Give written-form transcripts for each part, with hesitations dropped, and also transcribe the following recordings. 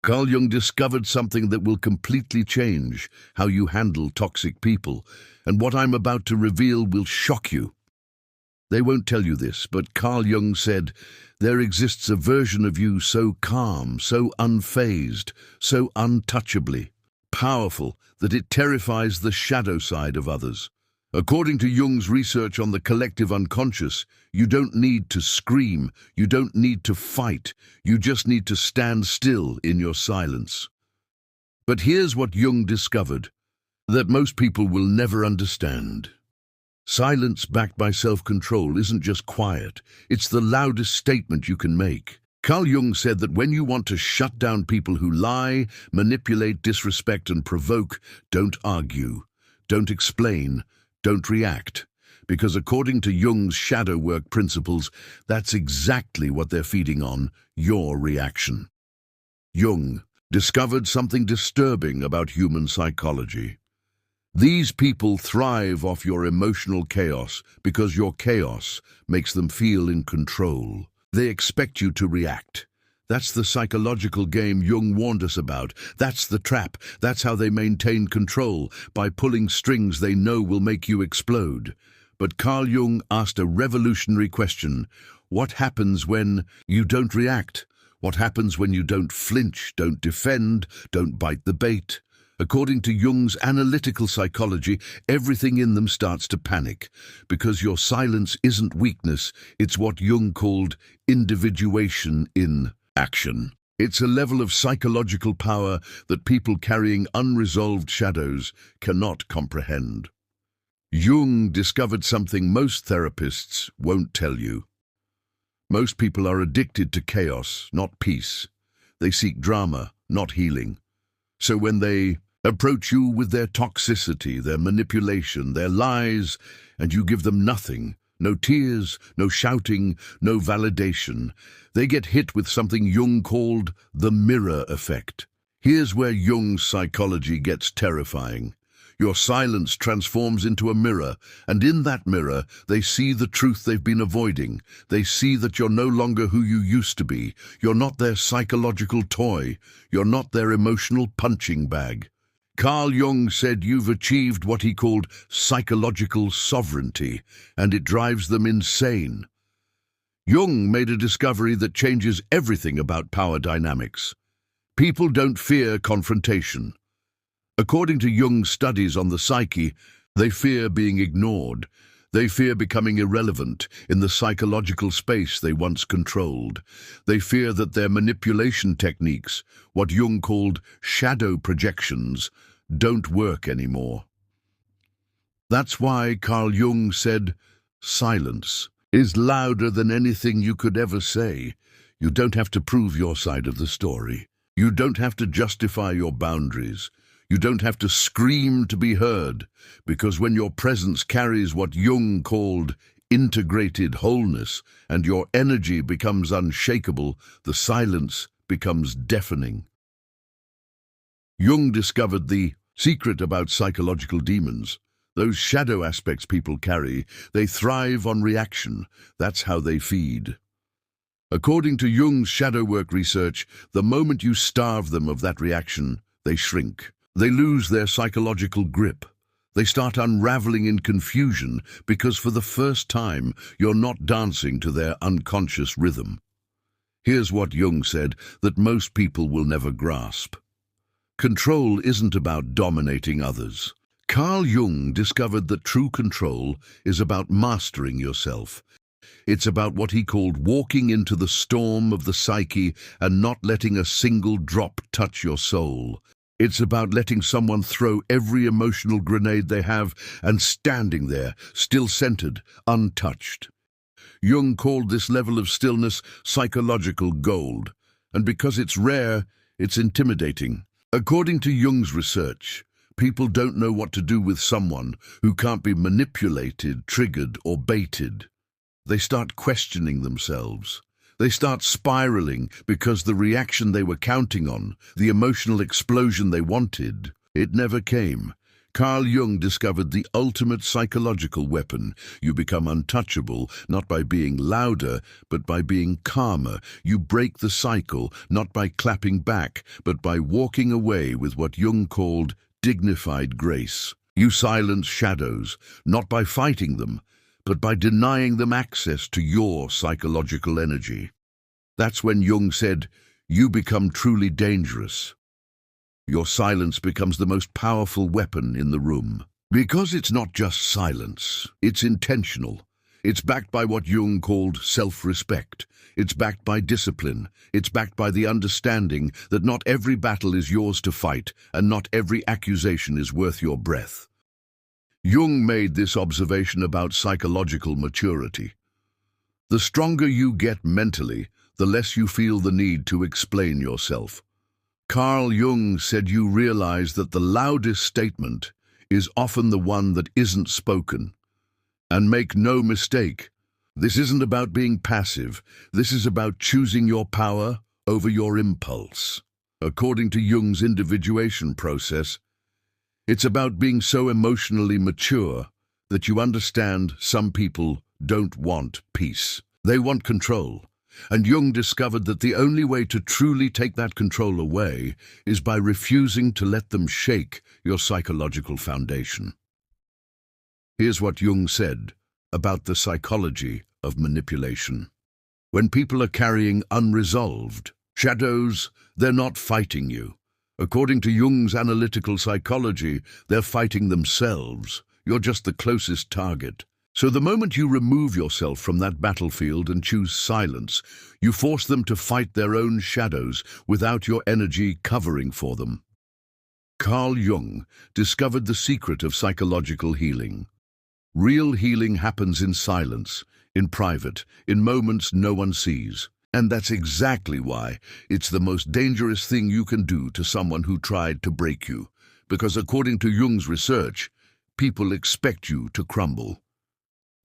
Carl Jung discovered something that will completely change how you handle toxic people, and what I'm about to reveal will shock you. They won't tell you this, but Carl Jung said, there exists a version of you so calm, so unfazed, so untouchably powerful that it terrifies the shadow side of others. According to Jung's research on the collective unconscious, you don't need to scream, you don't need to fight, you just need to stand still in your silence. But here's what Jung discovered, that most people will never understand. Silence backed by self-control isn't just quiet, it's the loudest statement you can make. Carl Jung said that when you want to shut down people who lie, manipulate, disrespect, and provoke, don't argue, don't explain, don't react, because according to Jung's shadow work principles, that's exactly what they're feeding on, your reaction. Jung discovered something disturbing about human psychology. These people thrive off your emotional chaos because your chaos makes them feel in control. They expect you to react. That's the psychological game Jung warned us about. That's the trap. That's how they maintain control, by pulling strings they know will make you explode. But Carl Jung asked a revolutionary question. What happens when you don't react? What happens when you don't flinch, don't defend, don't bite the bait? According to Jung's analytical psychology, everything in them starts to panic, because your silence isn't weakness, it's what Jung called individuation in action. It's a level of psychological power that people carrying unresolved shadows cannot comprehend. Jung discovered something most therapists won't tell you. Most people are addicted to chaos, not peace. They seek drama, not healing. So when they approach you with their toxicity, their manipulation, their lies, and you give them nothing, no tears, no shouting, no validation, they get hit with something Jung called the mirror effect. Here's where Jung's psychology gets terrifying. Your silence transforms into a mirror, and in that mirror, they see the truth they've been avoiding. They see that you're no longer who you used to be. You're not their psychological toy. You're not their emotional punching bag. Carl Jung said you've achieved what he called psychological sovereignty, and it drives them insane. Jung made a discovery that changes everything about power dynamics. People don't fear confrontation. According to Jung's studies on the psyche, they fear being ignored. They fear becoming irrelevant in the psychological space they once controlled. They fear that their manipulation techniques, what Jung called shadow projections, don't work anymore. That's why Carl Jung said, silence is louder than anything you could ever say. You don't have to prove your side of the story. You don't have to justify your boundaries. You don't have to scream to be heard, because when your presence carries what Jung called integrated wholeness and your energy becomes unshakable, the silence becomes deafening. Jung discovered the secret about psychological demons. Those shadow aspects people carry, they thrive on reaction. That's how they feed. According to Jung's shadow work research, the moment you starve them of that reaction, they shrink. They lose their psychological grip. They start unraveling in confusion because for the first time you're not dancing to their unconscious rhythm. Here's what Jung said that most people will never grasp. Control isn't about dominating others. Carl Jung discovered that true control is about mastering yourself. It's about what he called walking into the storm of the psyche and not letting a single drop touch your soul. It's about letting someone throw every emotional grenade they have and standing there, still centered, untouched. Jung called this level of stillness psychological gold, and because it's rare, it's intimidating. According to Jung's research, people don't know what to do with someone who can't be manipulated, triggered, or baited. They start questioning themselves. They start spiraling because the reaction they were counting on, the emotional explosion they wanted, it never came. Carl Jung discovered the ultimate psychological weapon. You become untouchable, not by being louder, but by being calmer. You break the cycle, not by clapping back, but by walking away with what Jung called dignified grace. You silence shadows, not by fighting them, but by denying them access to your psychological energy. That's when Jung said, "You become truly dangerous." Your silence becomes the most powerful weapon in the room. Because it's not just silence, it's intentional. It's backed by what Jung called self-respect. It's backed by discipline. It's backed by the understanding that not every battle is yours to fight, and not every accusation is worth your breath. Jung made this observation about psychological maturity. The stronger you get mentally, the less you feel the need to explain yourself. Carl Jung said you realize that the loudest statement is often the one that isn't spoken. And make no mistake, this isn't about being passive. This is about choosing your power over your impulse. According to Jung's individuation process, it's about being so emotionally mature that you understand some people don't want peace. They want control. And Jung discovered that the only way to truly take that control away is by refusing to let them shake your psychological foundation. Here's what Jung said about the psychology of manipulation. When people are carrying unresolved shadows, they're not fighting you. According to Jung's analytical psychology, they're fighting themselves. You're just the closest target. So the moment you remove yourself from that battlefield and choose silence, you force them to fight their own shadows without your energy covering for them. Carl Jung discovered the secret of psychological healing. Real healing happens in silence, in private, in moments no one sees. And that's exactly why it's the most dangerous thing you can do to someone who tried to break you. Because according to Jung's research, people expect you to crumble.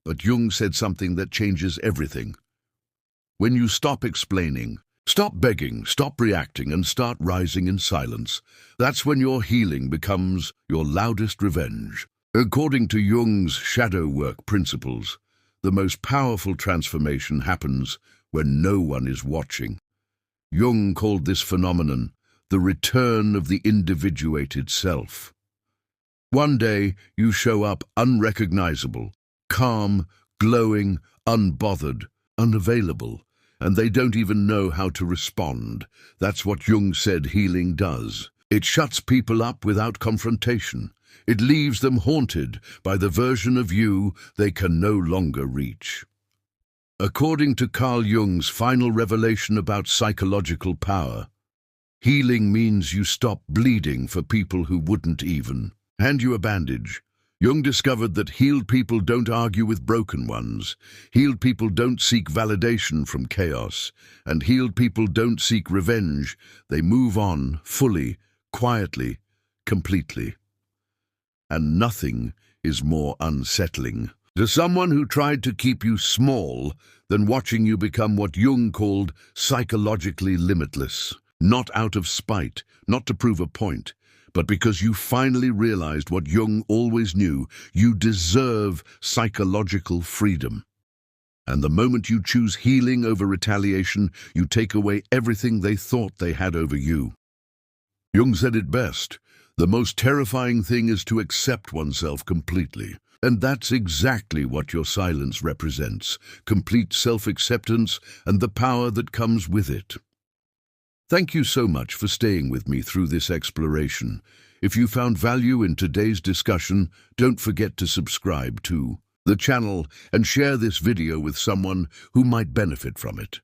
But Jung said something that changes everything. When you stop explaining, stop begging, stop reacting, and start rising in silence, that's when your healing becomes your loudest revenge. According to Jung's shadow work principles, the most powerful transformation happens when no one is watching. Jung called this phenomenon the return of the individuated self. One day, you show up unrecognizable, calm, glowing, unbothered, unavailable, and they don't even know how to respond. That's what Jung said healing does. It shuts people up without confrontation. It leaves them haunted by the version of you they can no longer reach. According to Carl Jung's final revelation about psychological power, healing means you stop bleeding for people who wouldn't even hand you a bandage. Jung discovered that healed people don't argue with broken ones, healed people don't seek validation from chaos, and healed people don't seek revenge. They move on fully, quietly, completely. And nothing is more unsettling to someone who tried to keep you small than watching you become what Jung called psychologically limitless, not out of spite, not to prove a point, but because you finally realized what Jung always knew: you deserve psychological freedom. And the moment you choose healing over retaliation, you take away everything they thought they had over you. Jung said it best: the most terrifying thing is to accept oneself completely. And that's exactly what your silence represents: complete self-acceptance and the power that comes with it. Thank you so much for staying with me through this exploration. If you found value in today's discussion, don't forget to subscribe to the channel and share this video with someone who might benefit from it.